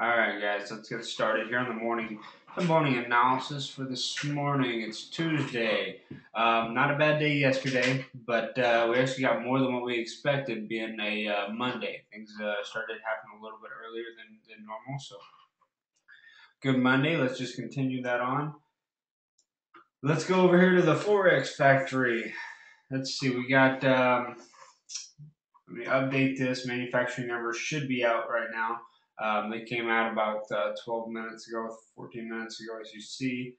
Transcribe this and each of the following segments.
Alright guys, let's get started here on the morning analysis for this morning. It's Tuesday. Not a bad day yesterday, but we actually got more than what we expected being a Monday. Things started happening a little bit earlier than normal, so good Monday. Let's just continue that on. Let's go over here to the Forex Factory. Let's see, we got, let me update this. Manufacturing numbers should be out right now. They came out about 12 minutes ago, 14 minutes ago, as you see.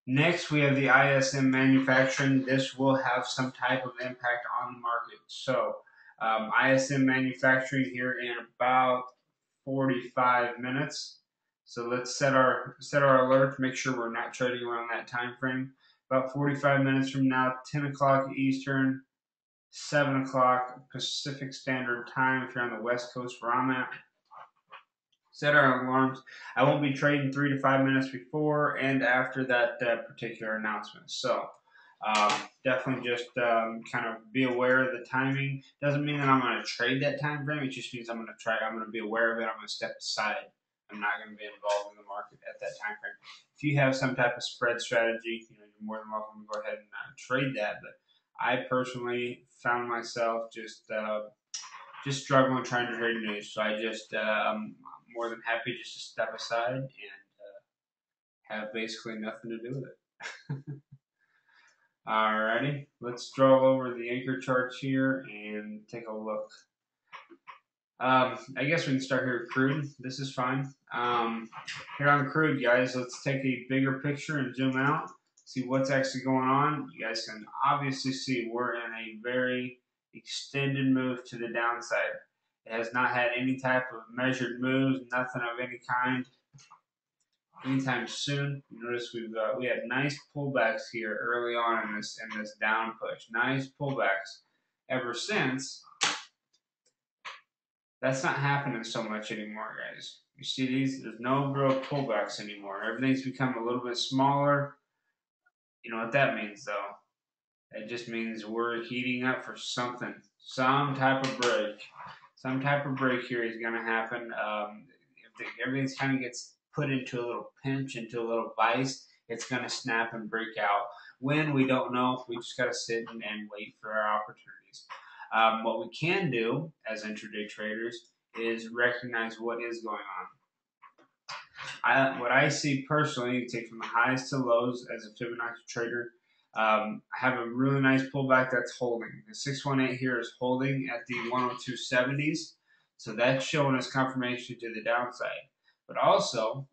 Next, we have the ISM manufacturing. This will have some type of impact on the market. So, ISM manufacturing here in about 45 minutes. So let's set our alert to make sure we're not trading around that time frame. About 45 minutes from now, 10 o'clock Eastern, 7 o'clock Pacific Standard Time if you're on the West Coast where I'm at. Set our alarms. I won't be trading 3 to 5 minutes before and after that particular announcement. So definitely just kind of be aware of the timing. Doesn't mean that I'm going to trade that time frame. It just means I'm going to be aware of it. I'm going to step aside. I'm not going to be involved in the market at that time frame. If you have some type of spread strategy, you're more than welcome to go ahead and trade that. But I personally found myself just struggling trying to trade news. So I just I'm more than happy just to step aside and have basically nothing to do with it. Alrighty, let's draw over the anchor charts here and take a look. I guess we can start here with crude. This is fine. Here on crude, guys, let's take a bigger picture and zoom out, see what's actually going on. You guys can obviously see we're in a very extended move to the downside. It has not had any type of measured moves, nothing of any kind anytime soon. You notice we had nice pullbacks here early on in this down push. Nice pullbacks. Ever since, that's not happening so much anymore, guys. You see these? There's no real pullbacks anymore. Everything's become a little bit smaller. You know what that means, though? It just means we're heating up for something, some type of break. Some type of break here is going to happen. If everything kind of gets put into a little pinch, into a little vice, it's going to snap and break out. When, we don't know. We just got to sit and wait for our opportunities. What we can do as intraday traders is recognize what is going on. What I see personally, you take from the highs to lows as a Fibonacci trader. I have a really nice pullback that's holding. The 618 here is holding at the 102.70s, so that's showing us confirmation to the downside. But also,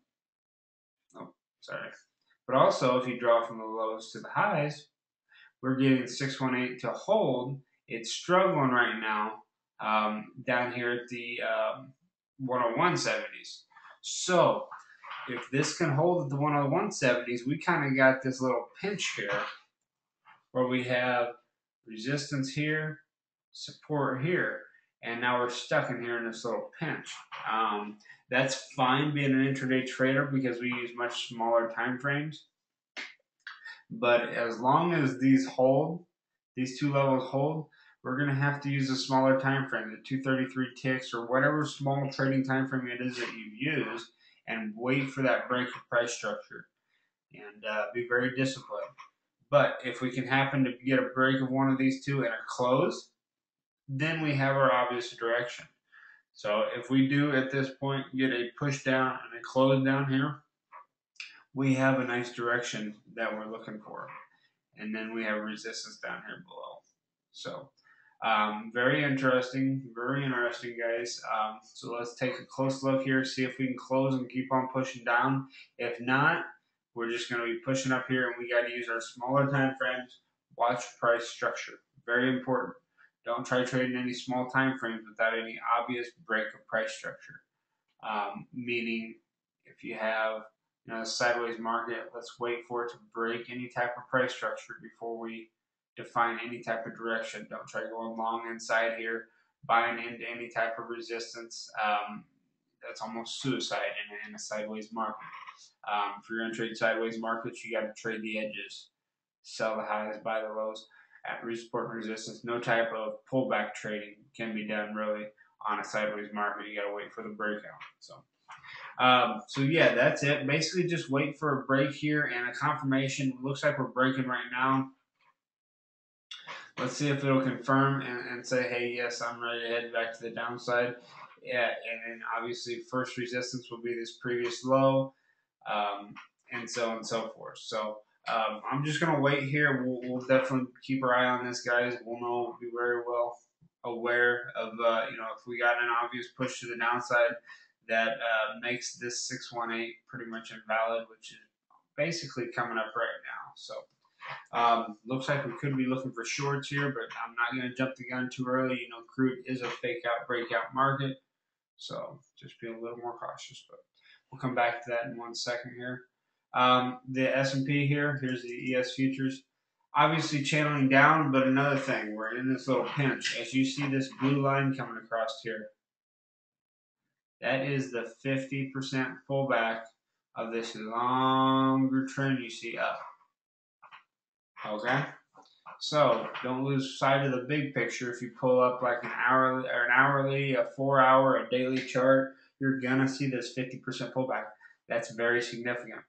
if you draw from the lows to the highs, we're getting 618 to hold. It's struggling right now down here at the 101.70s. So if this can hold at the 101.70s, we kind of got this little pinch here where we have resistance here, support here, and now we're stuck in here in this little pinch. That's fine being an intraday trader because we use much smaller time frames. But as long as these hold, these two levels hold, we're going to have to use a smaller time frame, the 233 ticks or whatever small trading time frame it is that you use, and wait for that break of price structure and be very disciplined. But if we can happen to get a break of one of these two and a close, then we have our obvious direction. So if we do at this point get a push down and a close down here, we have a nice direction that we're looking for. And then we have resistance down here below. So very interesting, guys. So let's take a close look here, see if we can close and keep on pushing down. If not, we're just going to be pushing up here, and we got to use our smaller time frames. Watch price structure. Very important. Don't try trading any small time frames without any obvious break of price structure. Meaning, if you have a sideways market, let's wait for it to break any type of price structure before we define any type of direction. Don't try going long inside here, buying into any type of resistance. That's almost suicide in a sideways market. If you're going to trade sideways markets, you got to trade the edges. Sell the highs, buy the lows. At support and resistance, no type of pullback trading can be done really on a sideways market. You got to wait for the breakout. So, So yeah, that's it. Basically, just wait for a break here and a confirmation. Looks like we're breaking right now. Let's see if it'll confirm and say, hey, yes, I'm ready to head back to the downside. Yeah, and then obviously first resistance will be this previous low, and so on and so forth. So I'm just gonna wait here. We'll definitely keep our eye on this, guys. We'll be very well aware of if we got an obvious push to the downside that makes this 618 pretty much invalid, which is basically coming up right now. So. Looks like we could be looking for shorts here, but I'm not going to jump the gun too early. You know, crude is a fake out breakout market, so just be a little more cautious. But we'll come back to that in 1 second here. The S&P here, here's the ES Futures. Obviously channeling down, but another thing, we're in this little pinch. As you see this blue line coming across here, that is the 50% pullback of this longer trend you see up. Okay? So don't lose sight of the big picture. If you pull up like an hourly, a 4-hour, a daily chart, you're gonna see this 50% pullback. That's very significant.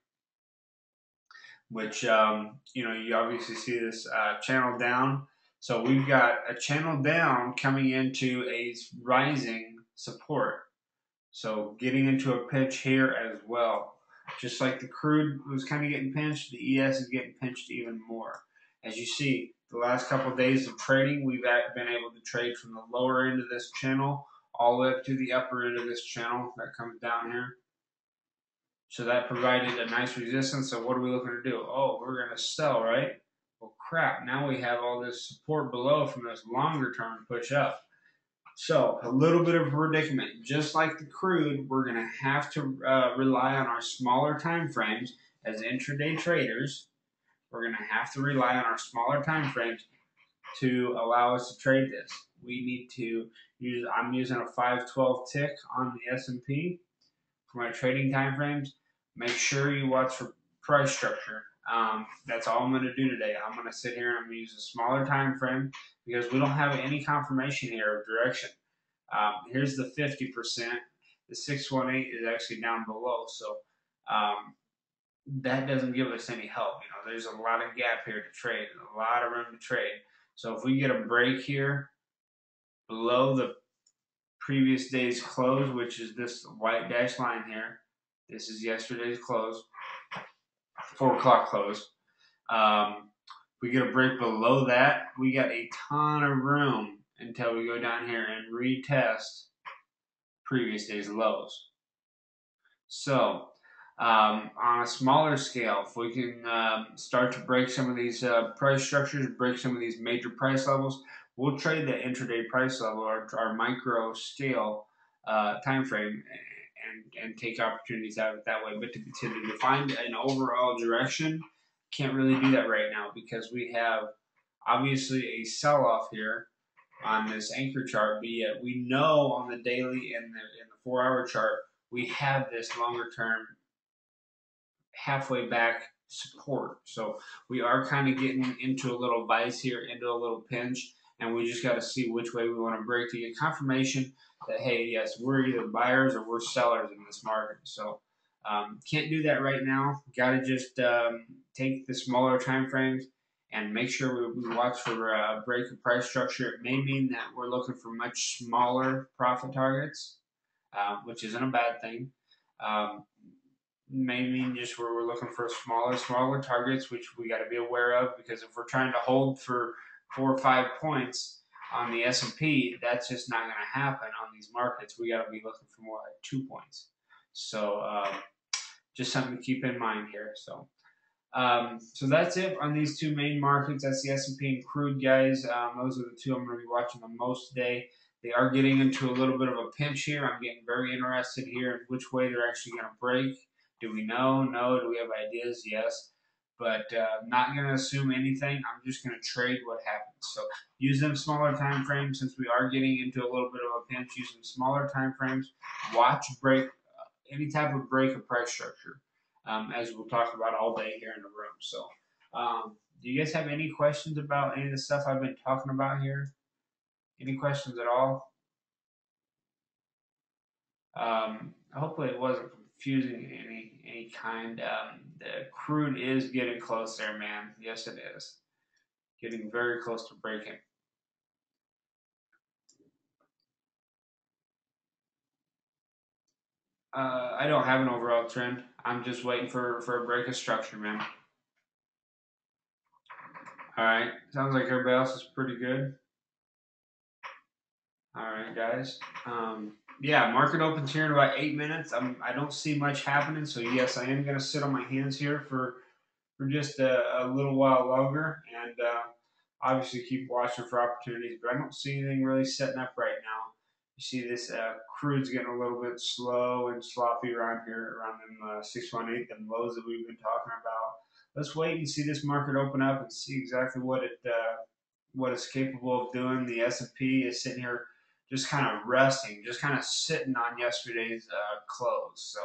Which you obviously see this channel down. So we've got a channel down coming into a rising support. So getting into a pinch here as well. Just like the crude was kind of getting pinched, the ES is getting pinched even more. As you see, the last couple of days of trading, we've been able to trade from the lower end of this channel all the way up to the upper end of this channel that comes down here. So that provided a nice resistance. So what are we looking to do? Oh, we're going to sell, right? Well, crap. Now we have all this support below from this longer term push up. So a little bit of a predicament. Just like the crude, we're going to have to rely on our smaller time frames as intraday traders. We're going to have to rely on our smaller time frames to allow us to trade this. We need to use, I'm using a 512 tick on the S&P for my trading time frames. Make sure you watch for price structure. That's all I'm going to do today. I'm going to sit here and I'm going to use a smaller time frame because we don't have any confirmation here of direction. Here's the 50%. The 618 is actually down below, so that doesn't give us any help. You know, there's a lot of gap here to trade, a lot of room to trade. So if we get a break here below the previous day's close, which is this white dash line here, this is yesterday's close, 4 o'clock close. If we get a break below that, we got a ton of room until we go down here and retest previous day's lows. So on a smaller scale, if we can start to break some of these price structures, break some of these major price levels, we'll trade the intraday price level, our micro scale time frame, and take opportunities out of it that way. But to define an overall direction, can't really do that right now because we have obviously a sell-off here on this anchor chart, but yet we know on the daily and the 4-hour chart we have this longer term halfway back support. So we are kind of getting into a little vice here, into a little pinch, and we just got to see which way we want to break to get confirmation that, hey, yes, we're either buyers or we're sellers in this market. So can't do that right now. Got to just take the smaller time frames and make sure we watch for a break of price structure. It may mean that we're looking for much smaller profit targets, which isn't a bad thing. May mean just where we're looking for smaller targets, which we got to be aware of, because if we're trying to hold for 4 or 5 points on the S&P, that's just not going to happen on these markets. We got to be looking for more like 2 points. So just something to keep in mind here. So that's it on these two main markets. That's the S&P and crude, guys. Those are the two I'm going to be watching the most today. They are getting into a little bit of a pinch here. I'm getting very interested here in which way they're actually going to break. Do we know? No. Do we have ideas? Yes. But not going to assume anything. I'm just going to trade what happens. So use them smaller time frames since we are getting into a little bit of a pinch. Use them smaller time frames. Watch break any type of break of price structure, as we'll talk about all day here in the room. So do you guys have any questions about any of the stuff I've been talking about here? Any questions at all? Hopefully it wasn't fusing any kind. The crude is getting close there, man. Yes, it is. Getting very close to breaking. I don't have an overall trend. I'm just waiting for a break of structure, man. All right. Sounds like everybody else is pretty good. All right, guys. Yeah, market opens here in about 8 minutes. I don't see much happening, so yes, I am going to sit on my hands here for just a little while longer, and obviously keep watching for opportunities. But I don't see anything really setting up right now. You see this crude's getting a little bit slow and sloppy around here, around them 618, them lows that we've been talking about. Let's wait and see this market open up and see exactly what it's capable of doing. The S&P is sitting here just kind of resting, just kind of sitting on yesterday's close. So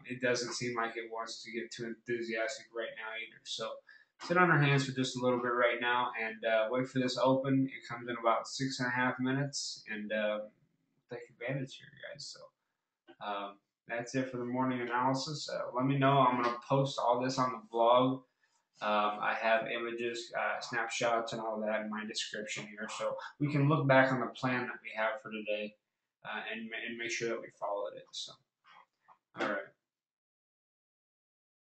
it doesn't seem like it wants to get too enthusiastic right now either. So sit on our hands for just a little bit right now and wait for this open. It comes in about 6.5 minutes, and take advantage here, guys. So that's it for the morning analysis. Let me know. I'm going to post all this on the blog. I have images, snapshots, and all that in my description here, so we can look back on the plan that we have for today and make sure that we followed it. So, all right.